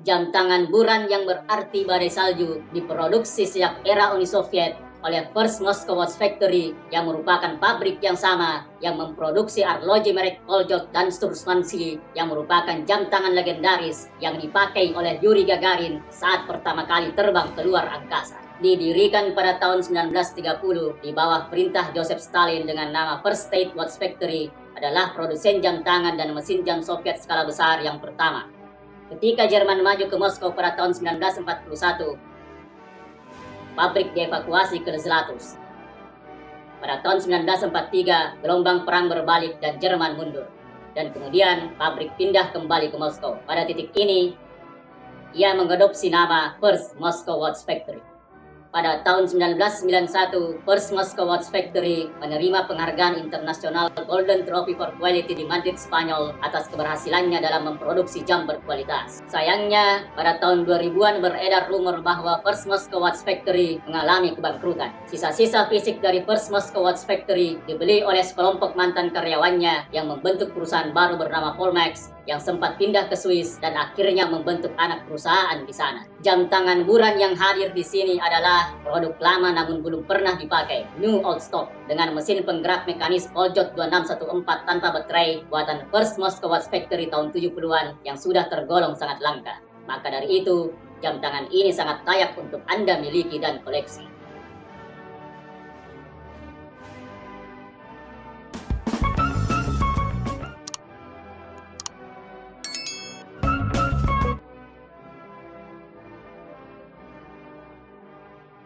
Jam tangan Buran yang berarti badai salju diproduksi sejak era Uni Soviet oleh First Moscow Watch Factory yang merupakan pabrik yang sama yang memproduksi arloji merek Koljot dan Stursmansky yang merupakan jam tangan legendaris yang dipakai oleh Yuri Gagarin saat pertama kali terbang keluar angkasa. Didirikan pada tahun 1930 di bawah perintah Joseph Stalin dengan nama First State Watch Factory, adalah produsen jam tangan dan mesin jam Soviet skala besar yang pertama. Ketika Jerman maju ke Moskow pada tahun 1941, pabrik dievakuasi ke Zlatus. Pada tahun 1943, gelombang perang berbalik dan Jerman mundur. Dan kemudian pabrik pindah kembali ke Moskow. Pada titik ini, ia mengadopsi nama First Moscow Watch Factory. Pada tahun 1991, First Moscow Watch Factory menerima penghargaan internasional Golden Trophy for Quality di Madrid, Spanyol atas keberhasilannya dalam memproduksi jam berkualitas. Sayangnya, pada tahun 2000-an beredar rumor bahwa First Moscow Watch Factory mengalami kebangkrutan. Sisa-sisa fisik dari First Moscow Watch Factory dibeli oleh sekelompok mantan karyawannya yang membentuk perusahaan baru bernama Polmax yang sempat pindah ke Swiss dan akhirnya membentuk anak perusahaan di sana. Jam tangan Buran yang hadir di sini adalah produk lama namun belum pernah dipakai, new old stock, dengan mesin penggerak mekanis Koljot 2614 tanpa baterai buatan First Moscow Watch Factory tahun 70-an yang sudah tergolong sangat langka. Maka dari itu, jam tangan ini sangat layak untuk Anda miliki dan koleksi.